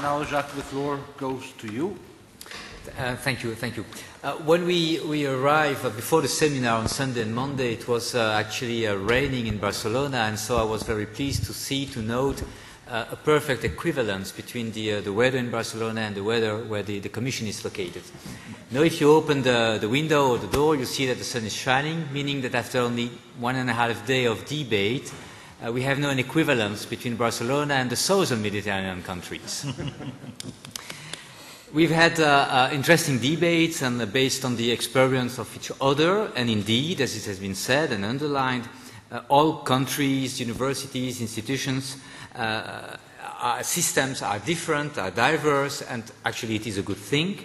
Now, Jacques, the floor goes to you. Thank you. When we arrived before the seminar on Sunday and Monday, it was actually raining in Barcelona, and so I was very pleased to note a perfect equivalence between the weather in Barcelona and the weather where the Commission is located. Now, if you open the window or the door, you see that the sun is shining, meaning that after only 1.5 days of debate, we have now an equivalence between Barcelona and the southern Mediterranean countries. We've had interesting debates and based on the experience of each other, and indeed, as it has been said and underlined, all countries, universities, institutions, systems are different, are diverse, and actually it is a good thing.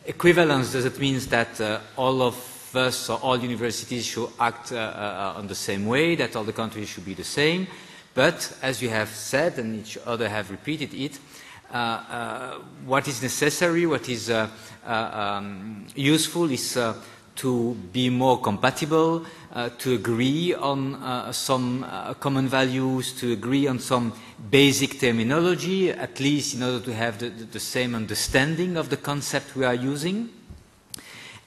Equivalence doesn't mean that all of us or all universities should act on the same way, that all the countries should be the same, but as you have said and each other have repeated it, what is necessary, what is useful is to be more compatible, to agree on some common values, to agree on some basic terminology, at least in order to have the same understanding of the concept we are using.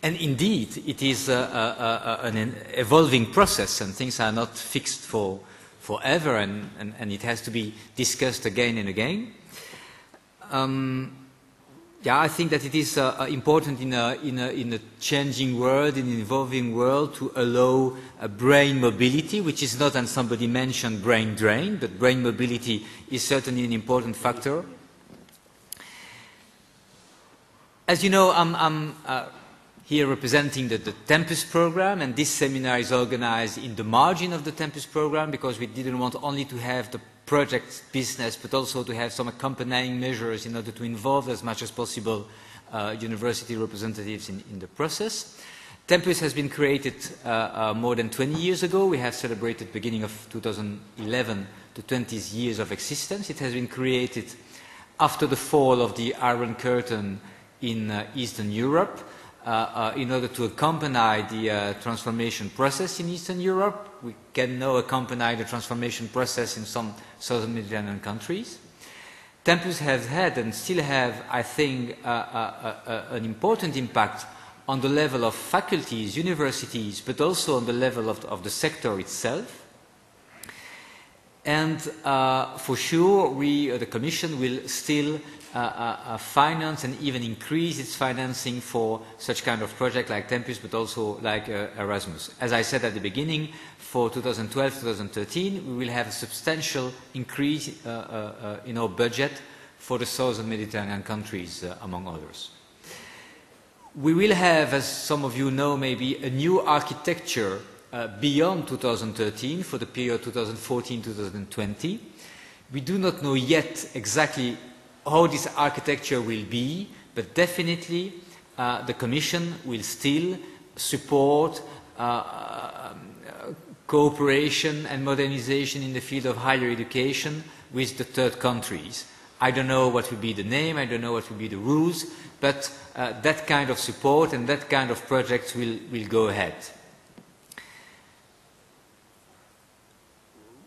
And indeed, it is an evolving process, and things are not fixed forever, and it has to be discussed again and again. I think that it is important in a changing world, in an evolving world, to allow brain mobility, which is not, and somebody mentioned, brain drain, but brain mobility is certainly an important factor. As you know, I'm here representing the Tempus program, and this seminar is organized in the margin of the Tempus program because we didn't want only to have the project business, but also to have some accompanying measures in order to involve as much as possible university representatives in the process. Tempus has been created more than 20 years ago. We have celebrated beginning of 2011 the 20th years of existence. It has been created after the fall of the Iron Curtain in Eastern Europe in order to accompany the transformation process in Eastern Europe. We can now accompany the transformation process in some southern Mediterranean countries. Tempus has had and still have, I think, an important impact on the level of faculties, universities, but also on the level of the sector itself. And for sure, the Commission will still finance and even increase its financing for such kind of project like Tempus, but also like Erasmus. As I said at the beginning, for 2012-2013, we will have a substantial increase in our budget for the southern Mediterranean countries, among others. We will have, as some of you know, maybe a new architecture beyond 2013 for the period 2014-2020. We do not know yet exactly how this architecture will be, but definitely the Commission will still support cooperation and modernization in the field of higher education with the third countries. I don't know what will be the name, I don't know what will be the rules, but that kind of support and that kind of projects will go ahead.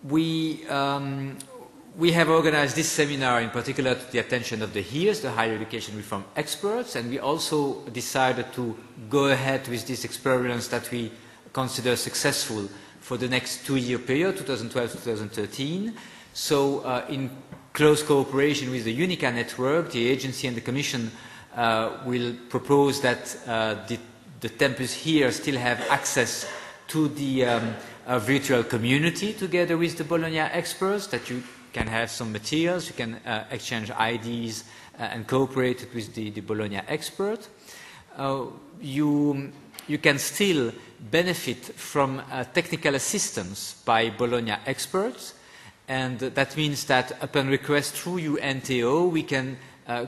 We have organized this seminar in particular to the attention of the HEARS, the Higher Education Reform Experts, and we also decided to go ahead with this experience that we consider successful for the next 2-year period, 2012-2013. So in close cooperation with the UNICA network, the agency and the Commission will propose that the Tempus here still have access to the virtual community together with the Bologna experts, that you can have some materials, you can exchange ideas and cooperate with the Bologna expert. You can still benefit from technical assistance by Bologna experts, and that means that upon request through UNTO, we can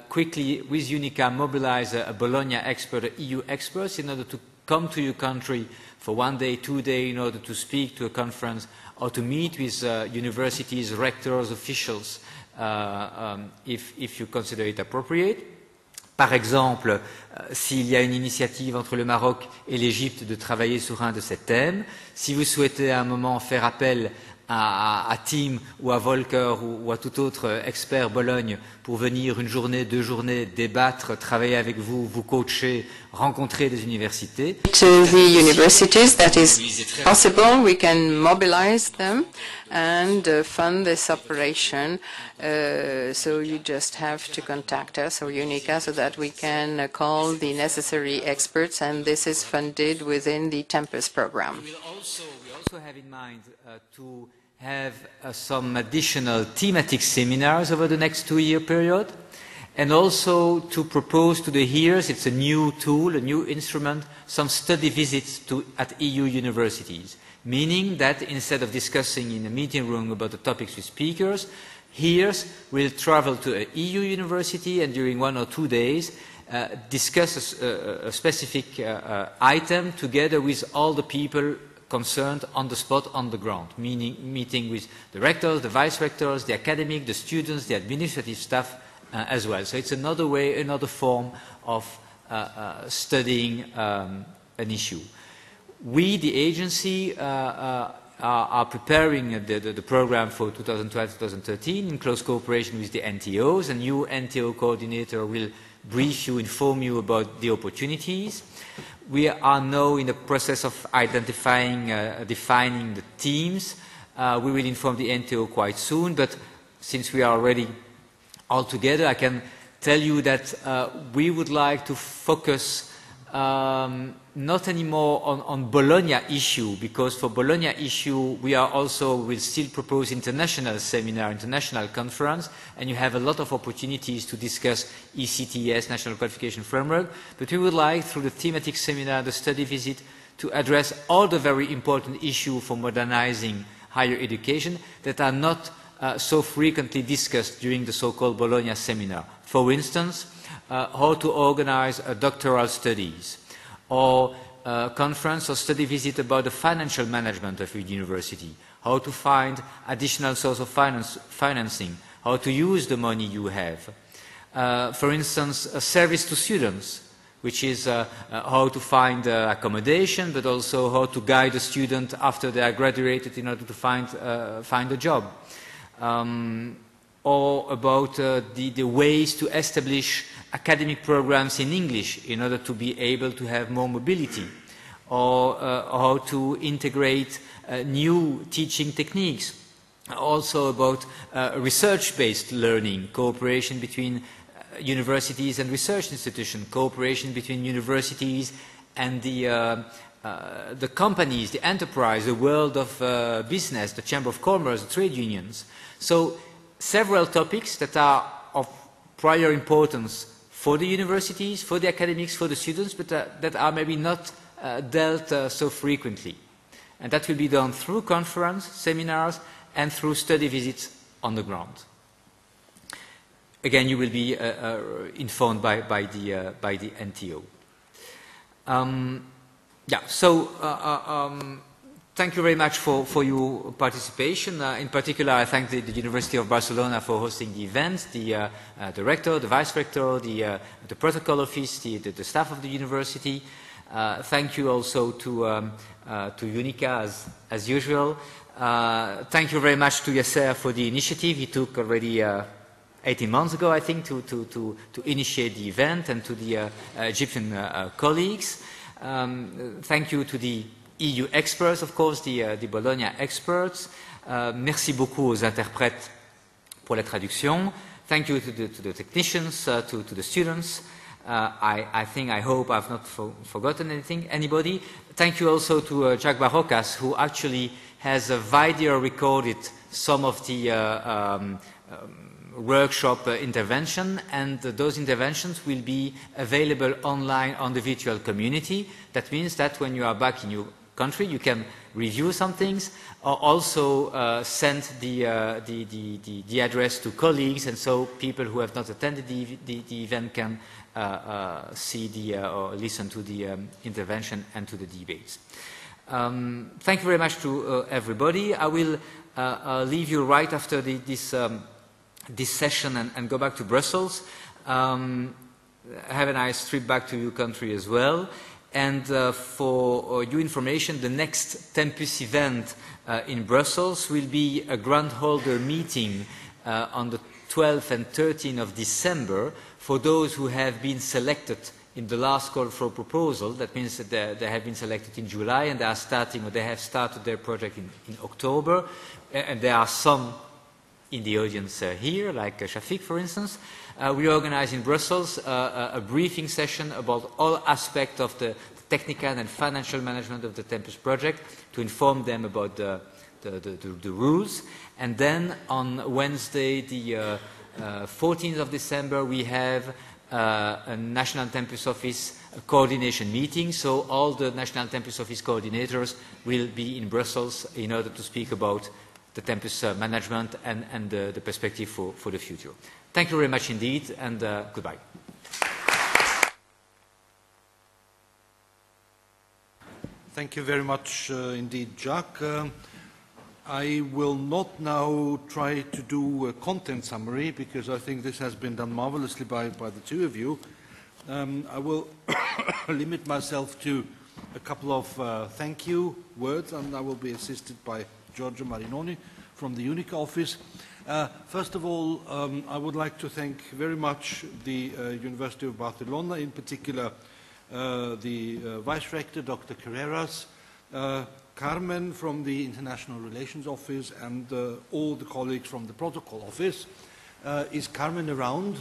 quickly, with UNICA, mobilize a Bologna expert, a EU experts, in order to come to your country for 1 day, 2 days, in order to speak to a conference or to meet with universities, rectors, officials, if you consider it appropriate. Par exemple, s'il y a une initiative entre le Maroc et l'Égypte de travailler sur un de ces thèmes, si vous souhaitez à un moment faire appel à Tim ou à Volker ou à tout autre expert Bologne pour venir une journée, 2 journées, débattre, travailler avec vous, vous coacher, rencontrer des universités. To the universities, that is possible. We can mobilize them and fund this operation. So you just have to contact us or UNICA so that we can call the necessary experts, and this is funded within the Tempus program. We also have in mind to have some additional thematic seminars over the next 2-year period, and also to propose to the hearers, it's a new tool, a new instrument, some study visits at EU universities, meaning that instead of discussing in a meeting room about the topics with speakers, hearers will travel to an EU university and during 1 or 2 days discuss a specific item together with all the people concerned on the spot, on the ground, meaning meeting with the rectors, the vice-rectors, the academic, the students, the administrative staff as well. So it's another way, another form of studying an issue. We, the agency, are preparing the program for 2012-2013 in close cooperation with the NTOs. A new NTO coordinator will brief you, inform you about the opportunities. We are now in the process of identifying, defining the themes. We will inform the NTO quite soon, but since we are already all together, I can tell you that we would like to focus not anymore on Bologna issue, because for Bologna issue we are also will still propose international seminar, international conference, and you have a lot of opportunities to discuss ECTS, National Qualification Framework. But we would like, through the thematic seminar, the study visit, to address all the very important issues for modernizing higher education that are not so frequently discussed during the so-called Bologna seminar. For instance, how to organize doctoral studies, or a conference or study visit about the financial management of a university, how to find additional source of financing, how to use the money you have. For instance, a service to students, which is how to find accommodation, but also how to guide a student after they are graduated in order to find a job. Or about the ways to establish academic programs in English in order to be able to have more mobility, or how to integrate new teaching techniques. Also about research-based learning, cooperation between universities and research institutions, cooperation between universities and the companies, the enterprise, the world of business, the Chamber of Commerce, the trade unions. So several topics that are of prior importance for the universities, for the academics, for the students, but that are maybe not dealt so frequently. And that will be done through conference, seminars, and through study visits on the ground. Again, you will be informed by the NTO. Thank you very much for your participation. In particular, I thank the University of Barcelona for hosting the event, the rector, the vice-rector, the protocol office, the staff of the university. Thank you also to UNICA as usual. Thank you very much to Yasser for the initiative he took already 18 months ago, I think, to initiate the event, and to the Egyptian colleagues. Thank you to the EU experts, of course, the Bologna experts. Merci beaucoup aux interprètes pour la traduction. Thank you to the technicians, to the students. I hope I've not forgotten anybody. Thank you also to Jacques Barocas, who actually has video recorded some of the workshop intervention, and those interventions will be available online on the virtual community. That means that when you are back in your country, you can review some things, or also send the address to colleagues, and so people who have not attended the event can see or listen to the intervention and to the debates. Thank you very much to everybody. I will leave you right after this session and go back to Brussels. Have a nice trip back to your country as well. And for your information, the next Tempus event in Brussels will be a grant holder meeting on the 12th and 13th of December for those who have been selected in the last call for proposal. That means that they have been selected in July and they are starting, or they have started their project in October. And there are some in the audience here, like Jacques, for instance. We organize in Brussels a briefing session about all aspects of the technical and financial management of the Tempus project to inform them about the rules. And then on Wednesday, the 14th of December, we have a National Tempus Office coordination meeting. So all the National Tempus Office coordinators will be in Brussels in order to speak about the Tempus management and the perspective for the future. Thank you very much indeed, and goodbye. Thank you very much indeed, Jacques. I will not now try to do a content summary because I think this has been done marvelously by the two of you. I will limit myself to a couple of thank you words, and I will be assisted by Giorgio Marinoni from the UNICA office. First of all, I would like to thank very much the University of Barcelona, in particular the Vice Rector, Dr. Carreras, Carmen from the International Relations Office, and all the colleagues from the Protocol Office. Is Carmen around?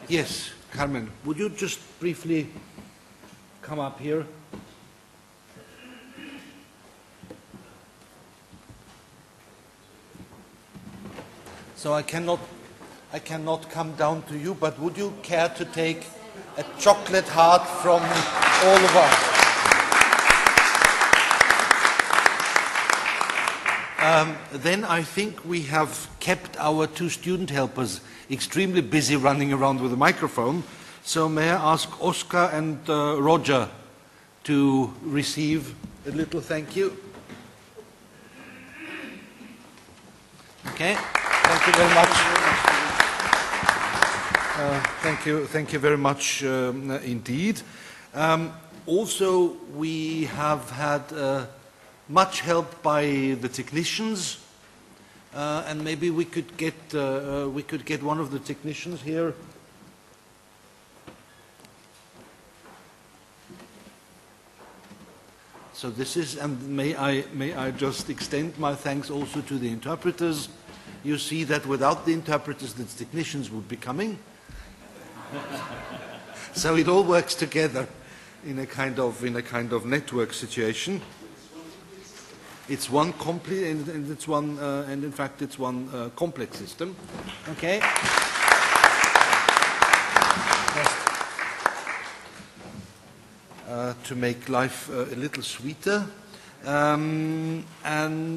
Yes, Carmen, would you just briefly come up here? So I cannot come down to you, but would you care to take a chocolate heart from all of us? Then I think we have kept our two student helpers extremely busy running around with a microphone. So may I ask Oscar and Roger to receive a little thank you? Okay, thank you very much. Thank you very much indeed. Also, we have had much help by the technicians, and maybe we could get one of the technicians here. So this is, and may I just extend my thanks also to the interpreters. You see that without the interpreters, the technicians would be coming. So it all works together in a kind of network situation. It's one complete, and it's one, and in fact, it's one complex system. Okay. To make life a little sweeter, and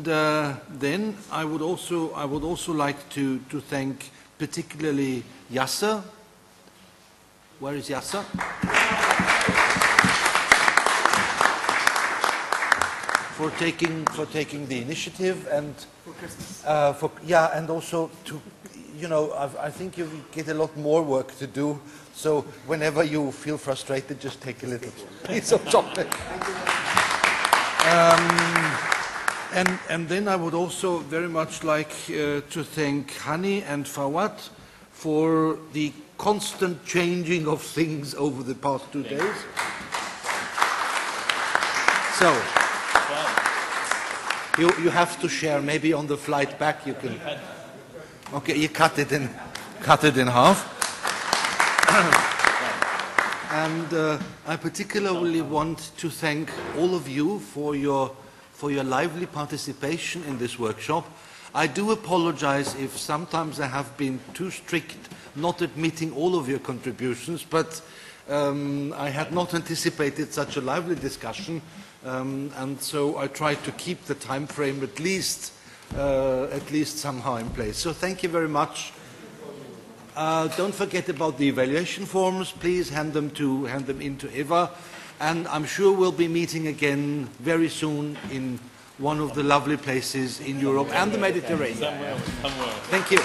then I would also like to thank particularly Yasser. Where is Yasser? For taking the initiative and and also to, you know, I think you get a lot more work to do. So whenever you feel frustrated, just take a little piece of chocolate. And then I would also very much like to thank Hani and Fawad for the constant changing of things over the past 2 days. So you have to share. Maybe on the flight back you can. Okay, you cut it in half. And I particularly want to thank all of you for your lively participation in this workshop. I do apologize if sometimes I have been too strict not admitting all of your contributions, but I had not anticipated such a lively discussion, and so I tried to keep the time frame at least somehow in place. So thank you very much. Don't forget about the evaluation forms. Please hand them in to Eva, and I'm sure we'll be meeting again very soon in one of the lovely places in Europe and the Mediterranean. Thank you.